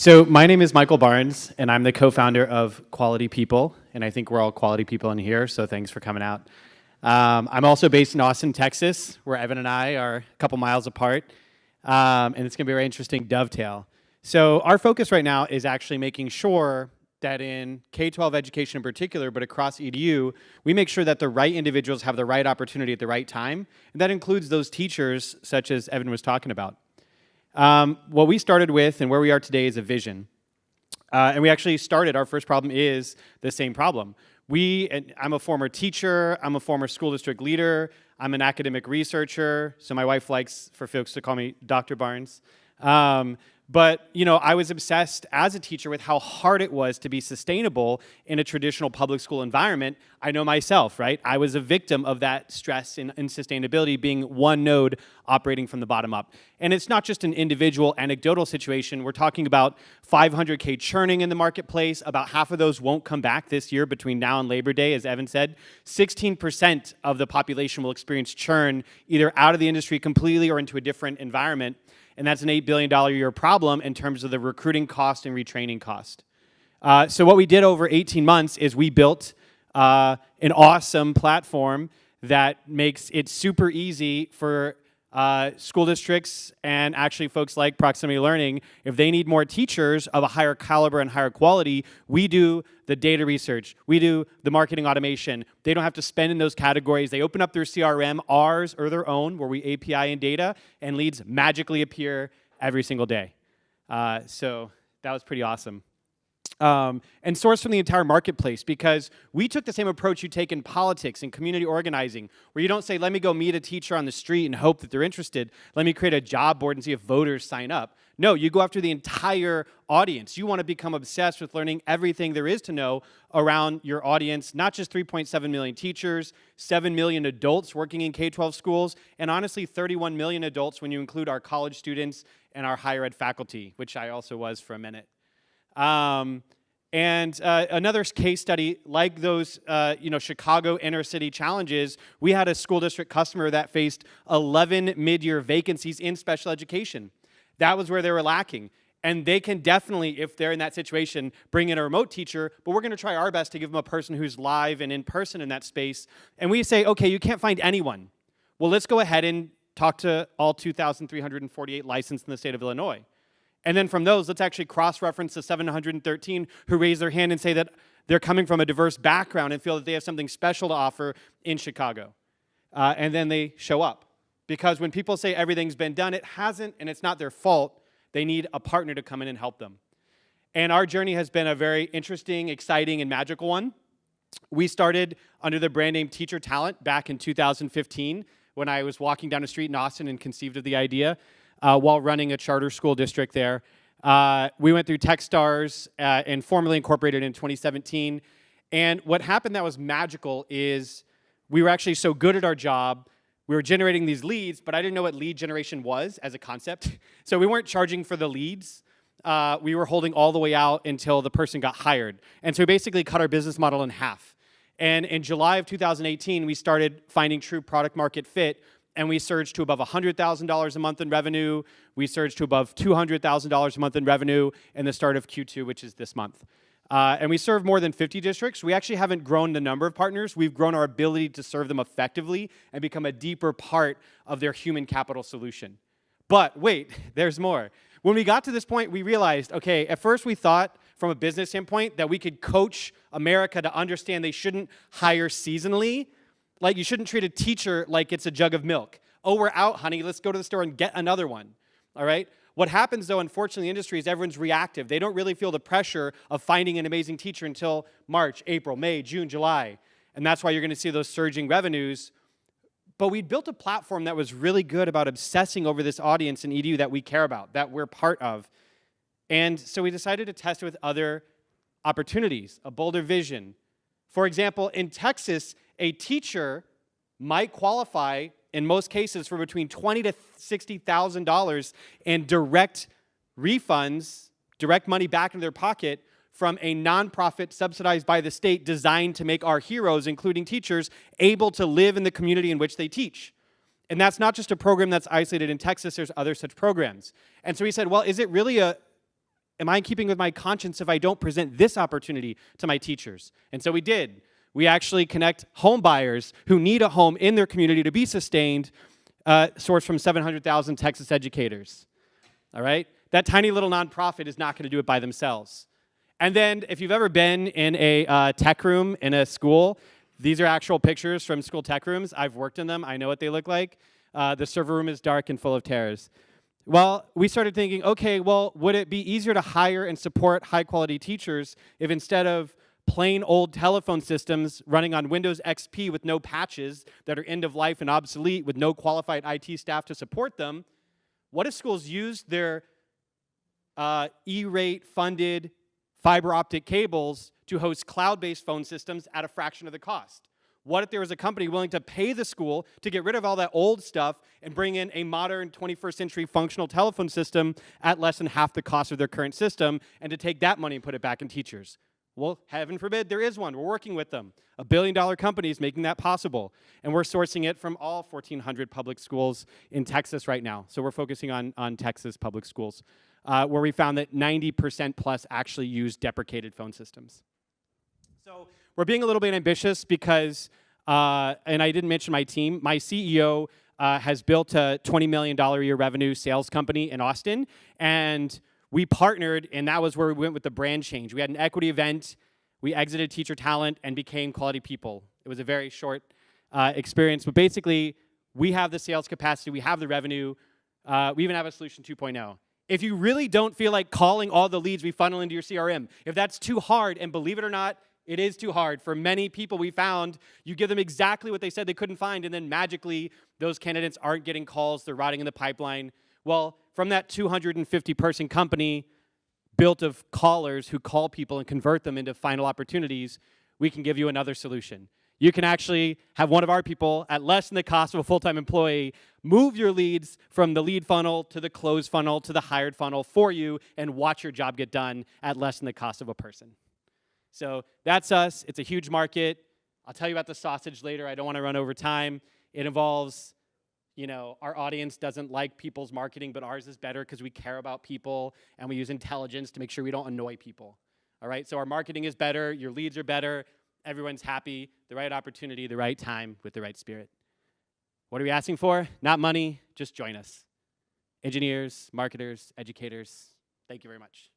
So my name is Michael Barnes, and I'm the co-founder of Quality People, and I think we're all quality people in here, so thanks for coming out. I'm also based in Austin, Texas, where Evan and I are a couple miles apart, and it's going to be a very interesting dovetail. So our focus right now is actually making sure that in K-12 education in particular, but across EDU, we make sure that the right individuals have the right opportunity at the right time, and that includes those teachers, such as Evan was talking about. What we started with and where we are today is a vision. And we actually started, our first problem is the same problem. I'm a former teacher, I'm a former school district leader, I'm an academic researcher, so my wife likes for folks to call me Dr. Barnes. But I was obsessed as a teacher with how hard it was to be sustainable in a traditional public school environment. I know myself, right? I was a victim of that stress and sustainability being one node operating from the bottom up. And it's not just an individual anecdotal situation. We're talking about 500K churning in the marketplace. About half of those won't come back this year between now and Labor Day, as Evan said. 16% of the population will experience churn either out of the industry completely or into a different environment. And that's an $8 billion a year problem in terms of the recruiting cost and retraining cost. So what we did over 18 months is we built an awesome platform that makes it super easy for school districts and actually folks like Proximity Learning. If they need more teachers of a higher caliber and higher quality, we do the data research, we do the marketing automation. They don't have to spend in those categories. They open up their CRM, ours or their own, where we API in data, and leads magically appear every single day. So that was pretty awesome. And source from the entire marketplace, because we took the same approach you take in politics and community organizing, where you don't say, let me go meet a teacher on the street and hope that they're interested. Let me create a job board and see if voters sign up. No, you go after the entire audience. You want to become obsessed with learning everything there is to know around your audience, not just 3.7 million teachers, 7 million adults working in K-12 schools, and honestly 31 million adults when you include our college students and our higher ed faculty, which I also was for a minute. Another case study, like those, Chicago inner city challenges, we had a school district customer that faced 11 mid-year vacancies in special education. That was where they were lacking. And they can definitely, if they're in that situation, bring in a remote teacher, but we're going to try our best to give them a person who's live and in person in that space. And we say, okay, you can't find anyone. Well, let's go ahead and talk to all 2,348 licensed in the state of Illinois. And then from those, let's actually cross-reference the 713 who raise their hand and say that they're coming from a diverse background and feel that they have something special to offer in Chicago. And then they show up. Because when people say everything's been done, it hasn't, and it's not their fault. They need a partner to come in and help them. And our journey has been a very interesting, exciting, and magical one. We started under the brand name Teacher Talent back in 2015 when I was walking down the street in Austin and conceived of the idea. While running a charter school district there. We went through Techstars and formally incorporated in 2017. And what happened that was magical is we were actually so good at our job, we were generating these leads, but I didn't know what lead generation was as a concept. So we weren't charging for the leads. We were holding all the way out until the person got hired. And so we basically cut our business model in half. And in July of 2018, we started finding true product market fit. And we surged to above $100,000 a month in revenue. We surged to above $200,000 a month in revenue in the start of Q2, which is this month. And we serve more than 50 districts. We actually haven't grown the number of partners. We've grown our ability to serve them effectively and become a deeper part of their human capital solution. But wait, there's more. When we got to this point, we realized, okay, at first we thought from a business standpoint that we could coach America to understand they shouldn't hire seasonally. Like, you shouldn't treat a teacher like it's a jug of milk. Oh, we're out, honey. Let's go to the store and get another one. All right? What happens, though, unfortunately, in the industry is everyone's reactive. They don't really feel the pressure of finding an amazing teacher until March, April, May, June, July. And that's why you're going to see those surging revenues. But we built a platform that was really good about obsessing over this audience in EDU that we care about, that we're part of. And so we decided to test it with other opportunities, a bolder vision. For example, in Texas, a teacher might qualify, in most cases, for between $20,000 to $60,000 in direct refunds, direct money back into their pocket from a nonprofit subsidized by the state designed to make our heroes, including teachers, able to live in the community in which they teach. And that's not just a program that's isolated in Texas. There's other such programs. And so we said, well, is it really am I in keeping with my conscience if I don't present this opportunity to my teachers? And so we did. We actually connect home buyers who need a home in their community to be sustained, sourced from 700,000 Texas educators. All right? That tiny little nonprofit is not going to do it by themselves. And then if you've ever been in a tech room in a school, these are actual pictures from school tech rooms. I've worked in them. I know what they look like. The server room is dark and full of terrors. Well, we started thinking, okay, well, would it be easier to hire and support high-quality teachers if instead of plain old telephone systems running on Windows XP with no patches that are end of life and obsolete with no qualified IT staff to support them, what if schools used their E-rate funded fiber optic cables to host cloud-based phone systems at a fraction of the cost? What if there was a company willing to pay the school to get rid of all that old stuff and bring in a modern 21st century functional telephone system at less than half the cost of their current system, and to take that money and put it back in teachers? Well, heaven forbid there is one. We're working with them. $1 billion company is making that possible. And we're sourcing it from all 1,400 public schools in Texas right now. So we're focusing on Texas public schools, where we found that 90% plus actually use deprecated phone systems. So we're being a little bit ambitious because, and I didn't mention my team, my CEO has built a $20 million a year revenue sales company in Austin, and we partnered, and that was where we went with the brand change. We had an equity event, we exited Teacher Talent, and became Quality People. It was a very short experience, but basically, we have the sales capacity, we have the revenue, we even have a solution 2.0. If you really don't feel like calling all the leads we funnel into your CRM, if that's too hard, and believe it or not, it is too hard. For many people we found, you give them exactly what they said they couldn't find, and then magically, those candidates aren't getting calls, they're rotting in the pipeline. Well, from that 250-person company built of callers who call people and convert them into final opportunities, we can give you another solution. You can actually have one of our people, at less than the cost of a full-time employee, move your leads from the lead funnel to the closed funnel to the hired funnel for you and watch your job get done at less than the cost of a person. So that's us. It's a huge market. I'll tell you about the sausage later. I don't want to run over time. It involves, you know, our audience doesn't like people's marketing, but ours is better because we care about people and we use intelligence to make sure we don't annoy people. All right? So our marketing is better. Your leads are better. Everyone's happy. The right opportunity, the right time, with the right spirit. What are we asking for? Not money. Just join us. Engineers, marketers, educators. Thank you very much.